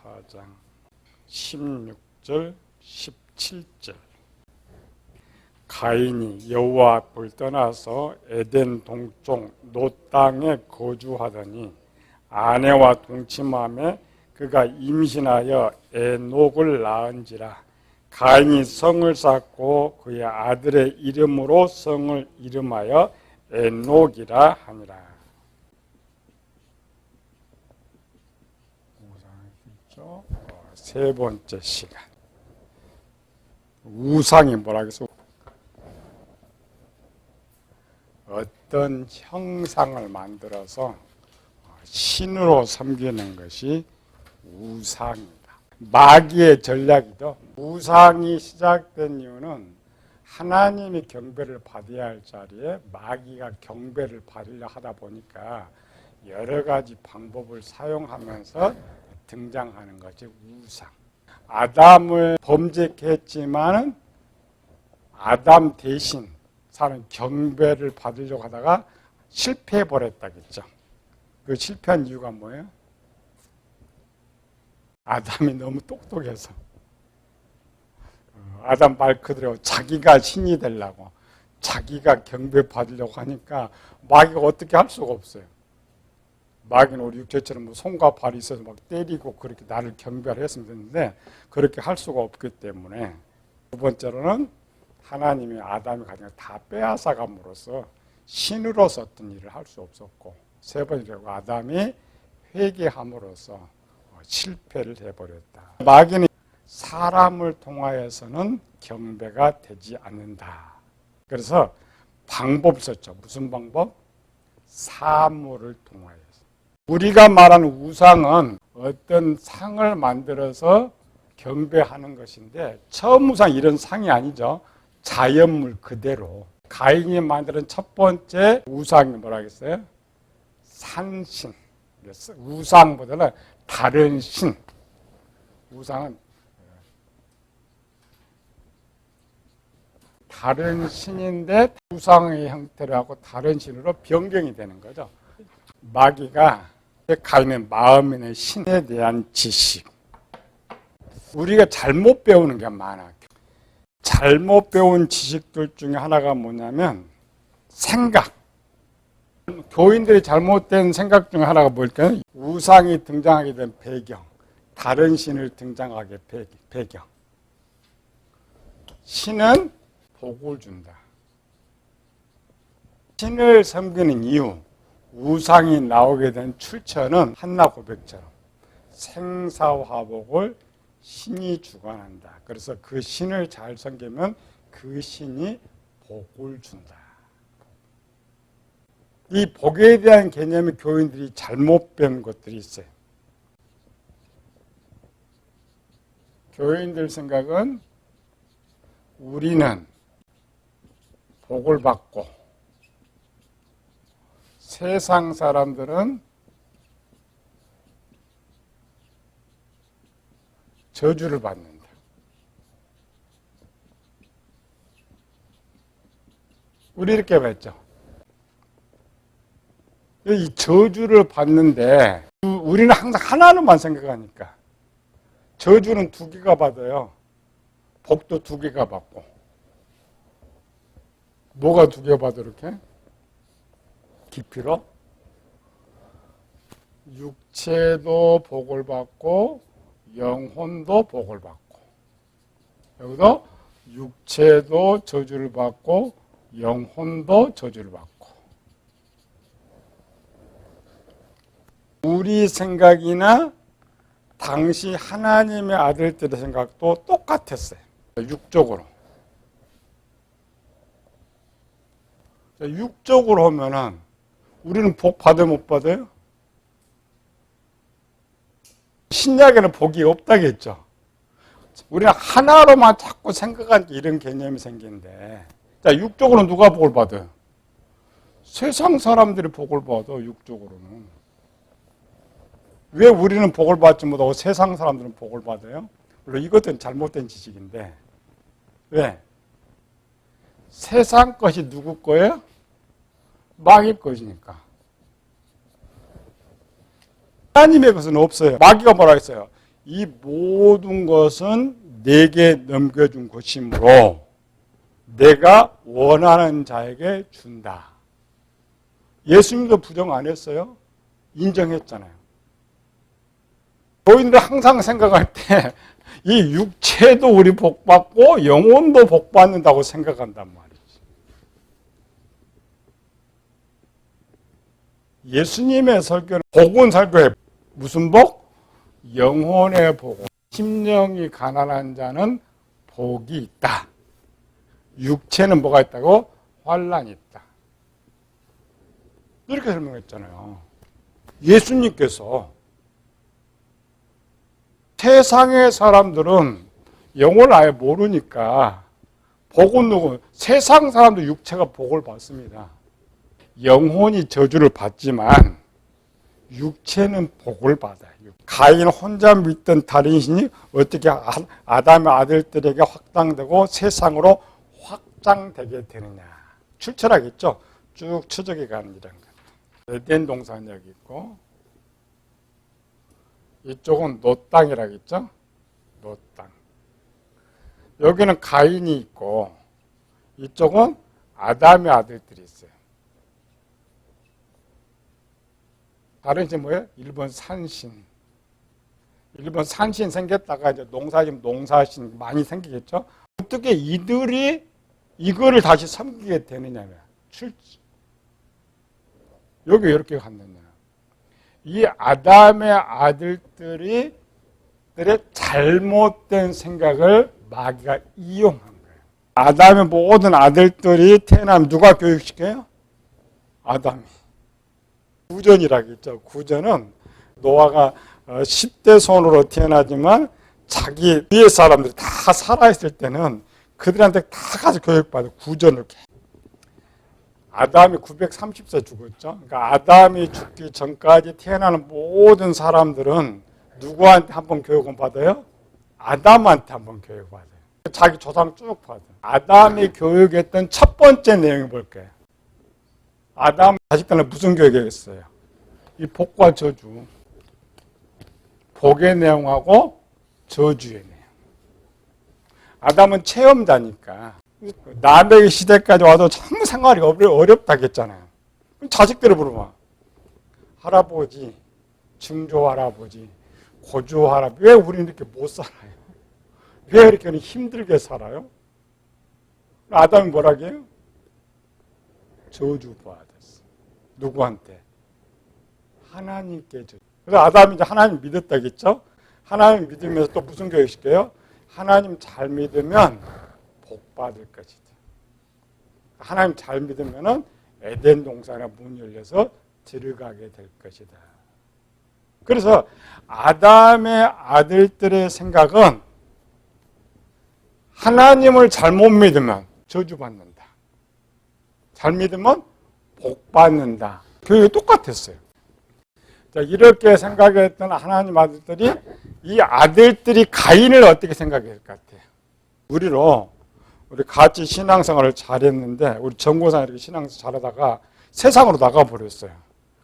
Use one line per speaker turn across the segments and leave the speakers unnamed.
4장 16절 17절. 가인이 여호와 앞을 떠나서 에덴 동쪽 놋 땅에 거주하더니 아내와 동침함에 그가 임신하여 에녹을 낳은지라. 가인이 성을 쌓고 그의 아들의 이름으로 성을 이름하여 에녹이라 하니라. 세 번째 시간. 우상이 뭐라 그래서 어떤 형상을 만들어서 신으로 섬기는 것이 우상이다. 마귀의 전략이죠. 우상이 시작된 이유는 하나님이 경배를 받아야 할 자리에 마귀가 경배를 받으려 하다 보니까 여러 가지 방법을 사용하면서 등장하는 것이 우상. 아담을 범죄케 했지만 아담 대신 사는 경배를 받으려고 하다가 실패해버렸다겠죠. 그 실패한 이유가 뭐예요? 아담이 너무 똑똑해서 아담 말 그대로 자기가 신이 되려고 자기가 경배 받으려고 하니까 마귀가 어떻게 할 수가 없어요. 마귀는 우리 육체처럼 뭐 손과 발이 있어서 막 때리고 그렇게 나를 경배를 했으면 되는데 그렇게 할 수가 없기 때문에 두 번째로는 하나님이 아담이 가진 걸 다 빼앗아감으로써 신으로서 어떤 일을 할 수 없었고 세 번째로 아담이 회개함으로써 실패를 해버렸다. 마귀는 사람을 통하여서는 경배가 되지 않는다. 그래서 방법을 썼죠. 무슨 방법? 사물을 통하여서. 우리가 말하는 우상은 어떤 상을 만들어서 경배하는 것인데 처음 우상 이런 상이 아니죠. 자연물 그대로. 가인이 만드는 첫 번째 우상이 뭐라겠어요? 산신. 우상보다는 다른 신. 우상은 다른 신인데 우상의 형태를 하고 다른 신으로 변경이 되는 거죠. 마귀가 가인의 마음이나 신에 대한 지식. 우리가 잘못 배우는 게 많아. 잘못 배운 지식들 중에 하나가 뭐냐면 생각. 교인들이 잘못된 생각 중에 하나가 뭘까요? 우상이 등장하게 된 배경. 다른 신을 등장하게 배경. 신은 복을 준다. 신을 섬기는 이유. 우상이 나오게 된 출처는 한나 고백처럼 생사화복을 신이 주관한다. 그래서 그 신을 잘 섬기면 그 신이 복을 준다. 이 복에 대한 개념이 교인들이 잘못 배운 것들이 있어요. 교인들 생각은 우리는 복을 받고 세상 사람들은 저주를 받는다. 우리 이렇게 봤죠. 이 저주를 받는데 우리는 항상 하나로만 생각하니까 저주는 두 개가 받아요. 복도 두 개가 받고. 뭐가 두 개 받아 이렇게? 깊이로 육체도 복을 받고 영혼도 복을 받고 여기도 육체도 저주를 받고 영혼도 저주를 받고 우리 생각이나 당시 하나님의 아들들의 생각도 똑같았어요. 육적으로. 육적으로 하면은 우리는 복 받아요, 못 받아요? 신약에는 복이 없다겠죠. 우리는 하나로만 자꾸 생각하니까 이런 개념이 생기는데, 자, 육적으로는 누가 복을 받아요? 세상 사람들이 복을 받아, 육적으로는. 왜 우리는 복을 받지 못하고 세상 사람들은 복을 받아요? 물론 이것은 잘못된 지식인데, 왜? 세상 것이 누구 거예요? 마귀 것이니까. 하나님의 것은 없어요. 마귀가 뭐라 했어요? 이 모든 것은 내게 넘겨준 것이므로 내가 원하는 자에게 준다. 예수님도 부정 안 했어요? 인정했잖아요. 교인들 항상 생각할 때 이 육체도 우리 복받고 영혼도 복받는다고 생각한단 말이지. 예수님의 설교는 복은 설교에 무슨 복? 영혼의 복. 심령이 가난한 자는 복이 있다. 육체는 뭐가 있다고? 환난이 있다. 이렇게 설명했잖아요. 예수님께서 세상의 사람들은 영혼을 아예 모르니까 복은 누구? 세상 사람도 육체가 복을 받습니다. 영혼이 저주를 받지만 육체는 복을 받아요. 가인 혼자 믿던 다른 신이 어떻게 아담의 아들들에게 확장되고 세상으로 확장되게 되느냐. 출처라겠죠. 쭉 추적해 가는 이런 것. 에덴 동산 여기 있고 이쪽은 노 땅이라겠죠. 노 땅. 여기는 가인이 있고 이쪽은 아담의 아들들이 있어요. 다른 신 뭐예요? 일본 산신. 일본 산신 생겼다가 이제 농사신 많이 생기겠죠. 어떻게 이들이 이거를 다시 섬기게 되느냐면 여기 이렇게 갔느냐. 이 아담의 아들들의 잘못된 생각을 마귀가 이용한 거예요. 아담의 모든 아들들이 태어나면 누가 교육시켜요? 아담이. 구전이라겠죠. 구전은 노아가 10대 손으로 태어나지만 자기 위에 사람들이 다 살아있을 때는 그들한테 다 가서 교육받아 구전을. 아담이 930세 죽었죠. 그러니까 아담이 죽기 전까지 태어나는 모든 사람들은 누구한테 한번 교육을 받아요? 아담한테 한번 교육을 받아요. 자기 조상 쭉 받아요. 아담이 교육했던 첫 번째 내용을 볼게요. 아담 자식들은 무슨 교육이었어요? 이 복과 저주. 복의 내용하고 저주의 내용. 아담은 체험자니까 남의 시대까지 와도 참 생활이 어렵다겠잖아요. 자식들을 물어봐. 할아버지, 증조할아버지, 고조할아버지, 왜 우리는 이렇게 못 살아요? 왜 이렇게 힘들게 살아요? 아담이 뭐라고 해요? 저주받았어. 누구한테? 하나님께 저주. 그래서 아담이 이제 하나님 믿었다겠죠? 하나님 믿으면서 또 무슨 교육 시켜요? 하나님 잘 믿으면 복 받을 것이다. 하나님 잘 믿으면은 에덴 동산에 문 열려서 들어가게 될 것이다. 그래서 아담의 아들들의 생각은 하나님을 잘못 믿으면 저주받는다. 잘 믿으면 복 받는다. 교육이 똑같았어요. 자, 이렇게 생각했던 하나님 아들들이 이 아들들이 가인을 어떻게 생각할 것 같아요? 우리 같이 신앙생활을 잘했는데 우리 전고상 이렇게 신앙생활 잘하다가 세상으로 나가버렸어요.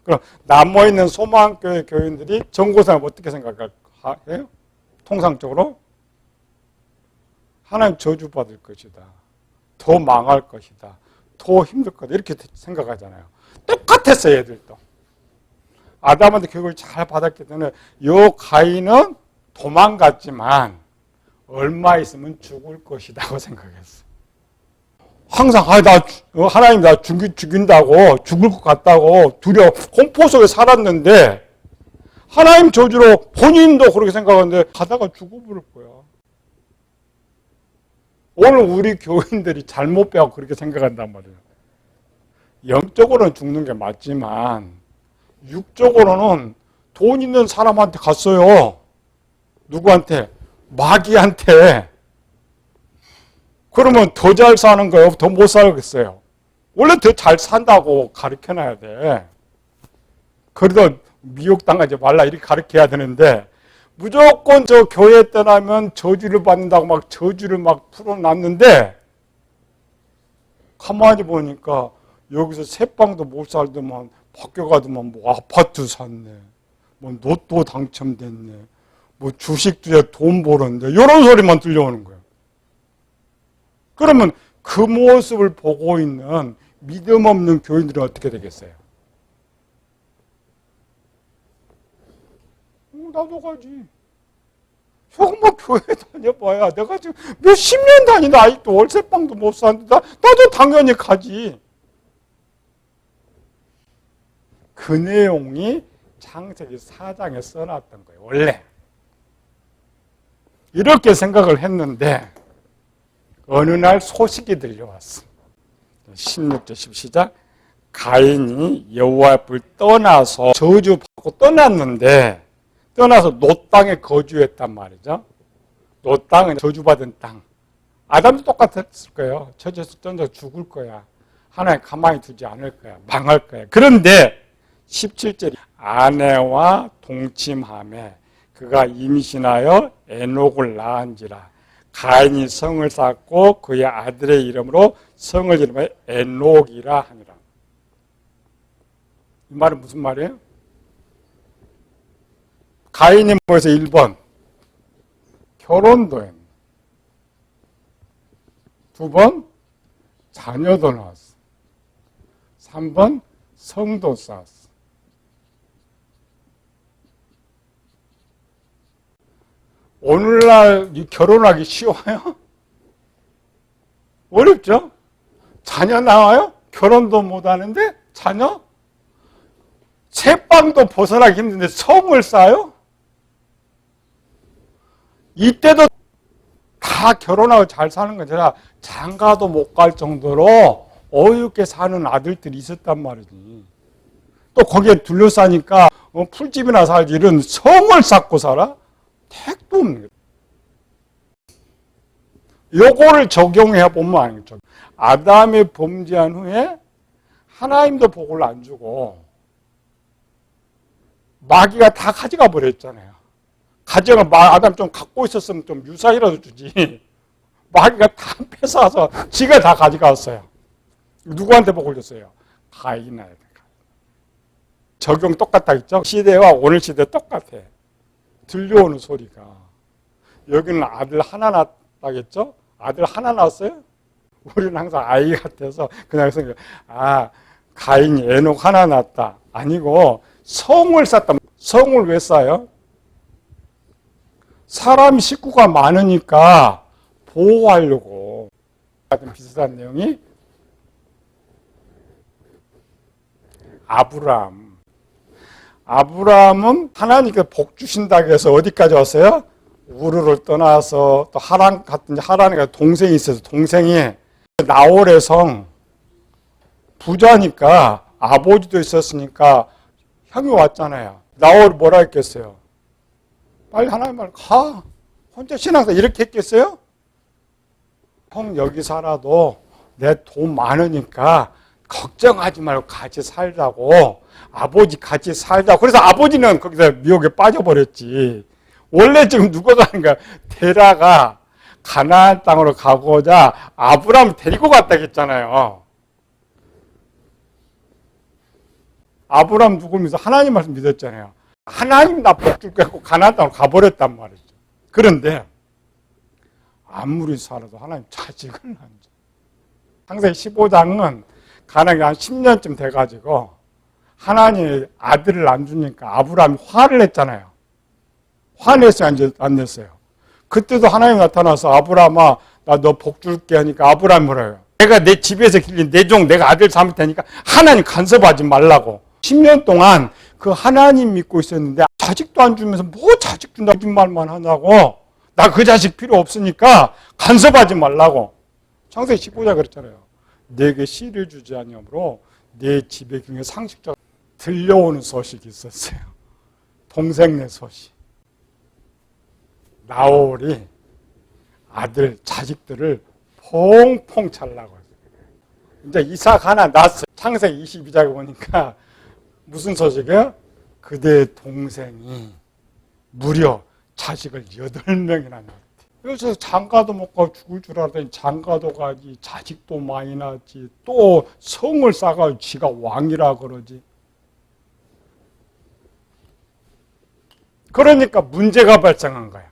그럼 남아있는 소망교회 교인들이 전고상을 어떻게 생각해요? 통상적으로 하나님 저주받을 것이다. 더 망할 것이다. 더 힘들 거다. 이렇게 생각하잖아요. 똑같았어요, 얘들도. 아담한테 교육을 잘 받았기 때문에 요 가인은 도망갔지만 얼마 있으면 죽을 것이라고 생각했어. 항상 하나님 나 죽인다고 죽을 것 같다고 두려워 공포 속에 살았는데 하나님 저주로 본인도 그렇게 생각하는데 가다가 죽어버릴 거야. 오늘 우리 교인들이 잘못 배워 그렇게 생각한단 말이에요. 영적으로는 죽는 게 맞지만 육적으로는 돈 있는 사람한테 갔어요. 누구한테? 마귀한테. 그러면 더 잘 사는 거예요? 더 못 살겠어요? 원래 더 잘 산다고 가르쳐놔야 돼. 그래도 미혹당하지 말라 이렇게 가르쳐야 되는데 무조건 저 교회 떠나면 저주를 받는다고 막 저주를 막 풀어놨는데 가만히 보니까 여기서 새빵도 못 살더만 밖에 가더만 뭐 아파트 샀네. 뭐 로또 당첨됐네. 뭐 주식 투자 돈 버는데 이런 소리만 들려오는 거예요. 그러면 그 모습을 보고 있는 믿음 없는 교인들은 어떻게 되겠어요? 나도 가지. 뭐 교회 다녀봐야 내가 지금 몇십 년 다니다 아직도 월세방도 못 사는데 나도 당연히 가지. 그 내용이 창세기 4장에 써놨던 거예요. 원래. 이렇게 생각을 했는데 어느 날 소식이 들려왔어. 16절 시작. 가인이 여호와 앞을 떠나서 저주받고 떠났는데 떠나서 놋 땅에 거주했단 말이죠. 놋 땅은 저주받은 땅. 아담도 똑같았을 거예요. 저주에서 던져 죽을 거야. 하나님 가만히 두지 않을 거야. 망할 거야. 그런데 17절 아내와 동침하며 그가 임신하여 에녹을 낳은지라. 가인이 성을 쌓고 그의 아들의 이름으로 성을 이름하여 에녹이라 하니라. 이 말은 무슨 말이에요? 가인이 뭐해서 1번 결혼도 했네. 2번 자녀도 낳았어. 3번 성도 쌓았어. 오늘날 결혼하기 쉬워요? 어렵죠? 자녀 나와요? 결혼도 못하는데 자녀? 채빵도 벗어나기 힘든데 성을 쌓아요? 이때도 다 결혼하고 잘 사는 건 아니라 장가도 못 갈 정도로 어렵게 사는 아들들이 있었단 말이지. 또 거기에 둘러싸니까 풀집이나 살지 이런 성을 쌓고 살아? 택도 없는 거예요. 요거를 적용해 보면 아니죠. 아담이 범죄한 후에 하나님도 복을 안 주고 마귀가 다 가져가 버렸잖아요. 가져가 아담 좀 갖고 있었으면 좀 유사이라도 주지. 마귀가 다 뺏어와서 지가 다 가져갔어요. 누구한테 복을 줬어요? 가인한테. 적용 똑같다 했죠? 시대와 오늘 시대 똑같아. 들려오는 소리가. 여기는 아들 하나 낳았다겠죠? 아들 하나 낳았어요? 우리는 항상 아이 같아서 그냥 생각, 가인이 에녹 하나 낳았다. 아니고 성을 쌓다. 성을 왜 쌓아요? 사람 식구가 많으니까 보호하려고. 같은 비슷한 내용이 아브라함은 하나님께 복 주신다고 해서 어디까지 왔어요? 우르를 떠나서 또 하란에 동생이 있어서 동생이 나홀의 성 부자니까 아버지도 있었으니까 형이 왔잖아요. 나홀이 뭐라 했겠어요? 빨리 하나님 말 가. 혼자 신앙생활 이렇게 했겠어요? 형 여기 살아도 내 돈 많으니까 걱정하지 말고 같이 살자고. 아버지 같이 살자고. 그래서 아버지는 거기서 미혹에 빠져버렸지. 원래 지금 누가 가는가? 데라가 가나안 땅으로 가고자 아브라함을 데리고 갔다 했잖아요. 아브라함 누구 믿어? 하나님 말씀 믿었잖아요. 하나님 나 복 줄 거고 가나안 땅으로 가버렸단 말이죠. 그런데 아무리 살아도 하나님 자식을 안 줘. 창세기 15장은 가나안이 한 10년쯤 돼가지고 하나님이 아들을 안 주니까 아브라함이 화를 냈잖아요. 화냈어요? 안 냈어요? 그때도 하나님이 나타나서 아브라함아 나 너 복 줄게 하니까 아브라함이 뭐래요? 내가 내 집에서 길린 내 종 내가 아들 삼을 테니까 하나님 간섭하지 말라고. 10년 동안 그 하나님 믿고 있었는데 자식도 안 주면서 뭐 자식 준다 이 말만 하냐고. 나 그 자식 필요 없으니까 간섭하지 말라고. 창세기 15장 그랬잖아요. 내게 씨를 주지 아니하므로 내 집에 경에 상식적 들려오는 소식이 있었어요. 동생네 소식. 나홀이 아들 자식들을 퐁퐁 찰라고 했어요. 이제 이삭 하나 낳았어요. 창세기 22장에 보니까 무슨 소식이에요? 그대 동생이 무려 자식을 8명이나 낳았대. 그래서 장가도 못 가고 죽을 줄 알았더니 장가도 가지, 자식도 많이 낳았지, 또 성을 쌓아가지고 지가 왕이라 그러지. 그러니까 문제가 발생한 거야.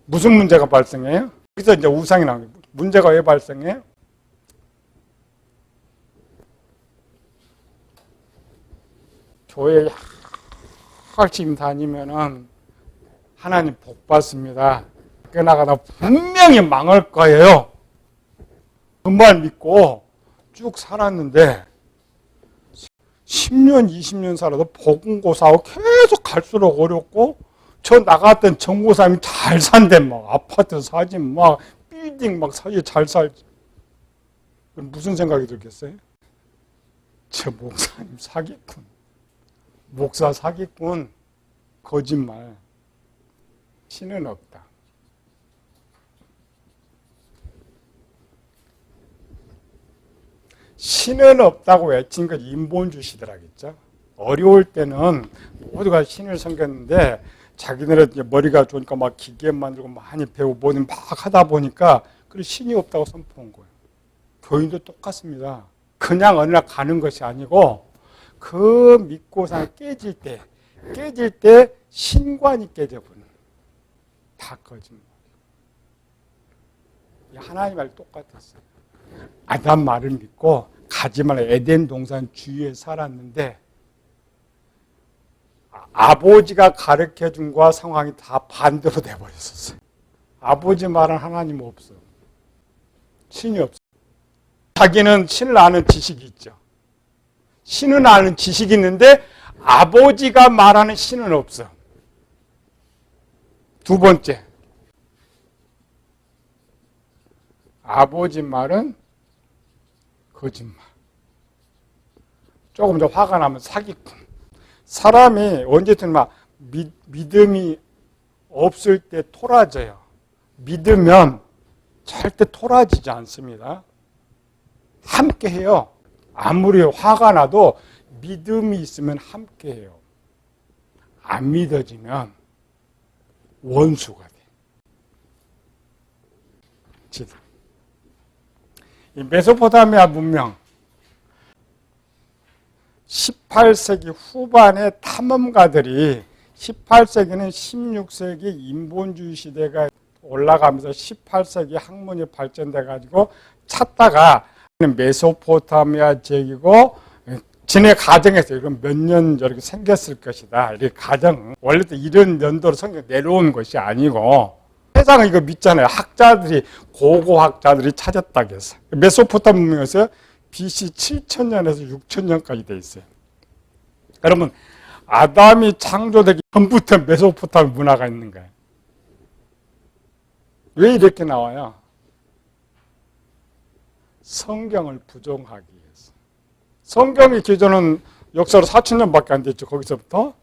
무슨 문제가 발생해요? 그래서 이제 우상이 나오는 거예요. 문제가 왜 발생해요? 교회 열심히 다니면은 하나님 복 받습니다. 그나가다 분명히 망할 거예요. 그 말 믿고 쭉 살았는데 10년, 20년 살아도 보금고사하고 계속 갈수록 어렵고 저 나갔던 전고사님이 잘 산대. 막 아파트 사지, 막 빌딩 막 사지 잘 살지. 무슨 생각이 들겠어요? 저 목사님 사기꾼. 목사 사기꾼. 거짓말. 신은 없다. 신은 없다고 외친 건 인본주의시더라겠죠. 어려울 때는 모두가 신을 섬겼는데 자기네는 이제 머리가 좋으니까 막 기계 만들고 많이 배우고 뭐니 막 하다 보니까 그 신이 없다고 선포한 거예요. 교인도 똑같습니다. 그냥 어느 날 가는 것이 아니고 그 믿고서 깨질 때 신관이 깨져버리는 다 거짓말. 하나님 말 똑같았어요. 아담 말을 믿고 가지 말라 에덴 동산 주위에 살았는데 아버지가 가르쳐준 거와 상황이 다 반대로 돼버렸었어요. 아버지 말은 하나님 없어. 신이 없어. 자기는 신을 아는 지식이 있죠. 신은 아는 지식이 있는데 아버지가 말하는 신은 없어. 두 번째, 아버지 말은 거짓말. 조금 더 화가 나면 사기꾼. 사람이 언제든 막 믿음이 없을 때 토라져요. 믿으면 절대 토라지지 않습니다. 함께 해요. 아무리 화가 나도 믿음이 있으면 함께 해요. 안 믿어지면 원수가 돼. 지도. 이 메소포타미아 문명 18세기 후반에 탐험가들이 18세기는 16세기 인본주의 시대가 올라가면서 18세기 학문이 발전돼 가지고 찾다가 메소포타미아 지역이고 지네 가정에서 이건 몇 년 저렇게 생겼을 것이다. 이렇게 가정 원래 이런 연도로 성경 내려온 것이 아니고 세상은 이거 믿잖아요. 학자들이 고고학자들이 찾았다고 해서 메소포타미아 문명에서 BC 7000년에서 6000년까지 돼 있어요. 여러분 아담이 창조되기 전부터 메소포타미아 문화가 있는 거예요. 왜 이렇게 나와요? 성경을 부정하기 위해서. 성경의 기존은 역사로 4000년밖에 안 됐죠. 거기서부터.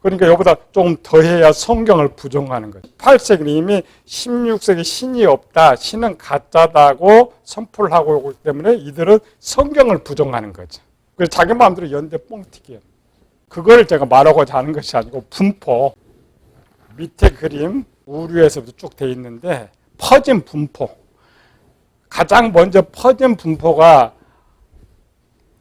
그러니까 여기보다 조금 더해야 성경을 부정하는 거죠. 18세기는 이미 16세기 신이 없다. 신은 가짜다고 선포를 하고 오기 때문에 이들은 성경을 부정하는 거죠. 그래서 자기 마음대로 연대 뻥튀기해요. 그걸 제가 말하고자 하는 것이 아니고 분포. 밑에 그림 우류에서부터 쭉 돼 있는데 퍼진 분포. 가장 먼저 퍼진 분포가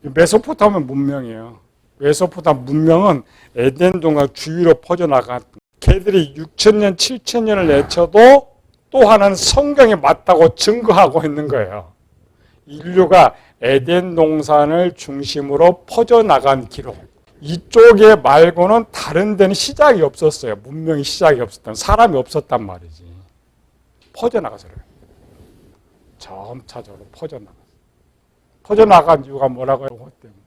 메소포타미아 문명이에요. 메소포타미아 문명은 에덴 동산 주위로 퍼져나간 걔들이 6000년, 7000년을 내쳐도 또 하나는 성경에 맞다고 증거하고 있는 거예요. 인류가 에덴 동산을 중심으로 퍼져나간 기록. 이쪽에 말고는 다른 데는 시작이 없었어요. 문명이 시작이 없었던, 사람이 없었단 말이지. 퍼져나가서 그래요. 점차적으로 퍼져나갔어요. 퍼져나간 이유가 뭐라고 해요? 그것 때문에.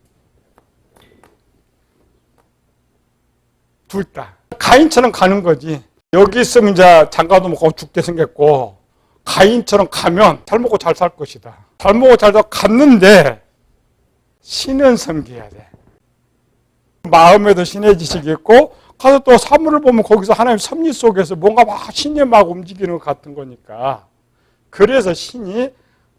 둘 다. 가인처럼 가는 거지. 여기 있으면 이제 장가도 먹고 죽게 생겼고, 가인처럼 가면 잘 먹고 잘 살 것이다. 잘 먹고 잘 살고 갔는데, 신은 섬겨야 돼. 마음에도 신의 지식이 있고, 가서 또 사물을 보면 거기서 하나님 섭리 속에서 뭔가 막 신이 막 움직이는 것 같은 거니까. 그래서 신이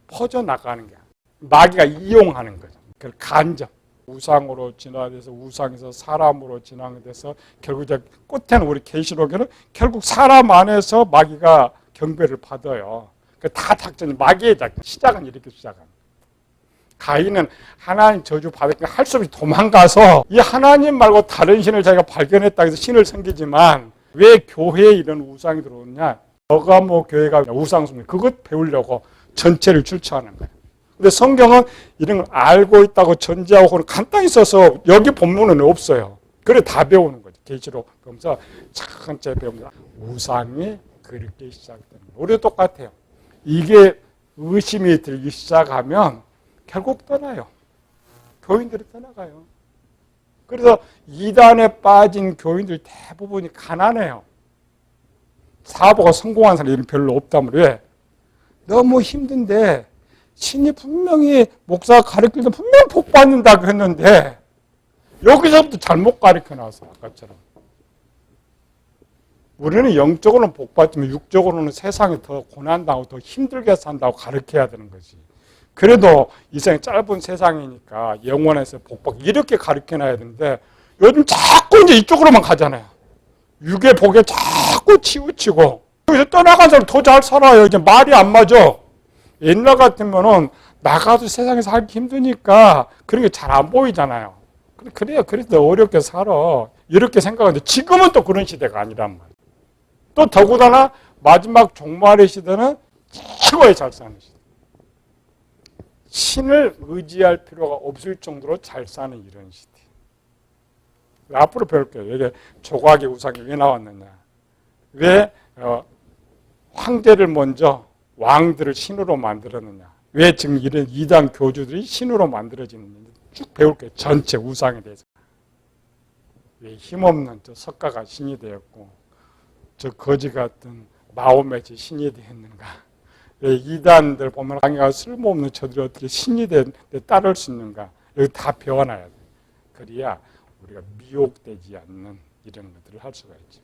퍼져나가는 거야. 마귀가 이용하는 거죠. 그걸 간접. 우상으로 진화돼서 우상에서 사람으로 진화돼서 결국 이제 끝에는 우리 계시록에는 결국 사람 안에서 마귀가 경배를 받아요. 다 작전이 마귀의 작전. 시작은 이렇게 시작합니다. 가인은 하나님 저주 받으니까 할 수 없이 도망가서 이 하나님 말고 다른 신을 자기가 발견했다 해서 신을 섬기지만 왜 교회에 이런 우상이 들어오느냐? 너가 뭐 교회가 우상숭배 그것 배우려고 전체를 출처하는 거예요. 근데 성경은 이런 걸 알고 있다고 전제하고 간단히 써서 여기 본문은 없어요. 그래 다 배우는 거죠. 계시록 배우면서 천천히 배우면서 우상이 그렇게 시작되는 거예요. 우리도 똑같아요. 이게 의심이 들기 시작하면 결국 떠나요. 교인들이 떠나가요. 그래서 이단에 빠진 교인들 대부분이 가난해요. 사업가 성공한 사람이 별로 없다면 왜? 너무 힘든데 신이 분명히 목사가 가르칠 때 분명히 복 받는다고 했는데 여기서부터 잘못 가르쳐놔서 아까처럼. 우리는 영적으로는 복 받지만 육적으로는 세상에 더 고난당하고 더 힘들게 산다고 가르쳐야 되는 거지. 그래도 이 세상이 짧은 세상이니까 영원에서 복 받고 이렇게 가르쳐놔야 되는데 요즘 자꾸 이제 이쪽으로만 가잖아요. 육의 복에 자꾸 치우치고 여기서 떠나간 사람 더 잘 살아요. 이제 말이 안 맞아. 옛날 같으면은 나가도 세상에서 살기 힘드니까 그런 게 잘 안 보이잖아요. 그래요. 그래서 어렵게 살아. 이렇게 생각하는데 지금은 또 그런 시대가 아니란 말이에요. 또 더구나 마지막 종말의 시대는 최고의 잘 사는 시대. 신을 의지할 필요가 없을 정도로 잘 사는 이런 시대. 앞으로 배울게요. 이게 조각의 우상이 왜 나왔느냐. 왜 황제를 먼저 왕들을 신으로 만들었느냐. 왜 지금 이런 이단 교주들이 신으로 만들어지는지 쭉 배울게요. 전체 우상에 대해서. 왜 힘없는 저 석가가 신이 되었고 저 거지 같은 마호멧이 신이 되었는가. 왜 이단들 보면 강의가 쓸모없는 저들이 어떻게 신이 내 따를 수 있는가. 여기 다 배워놔야 돼. 그래야 우리가 미혹되지 않는 이런 것들을 할 수가 있죠.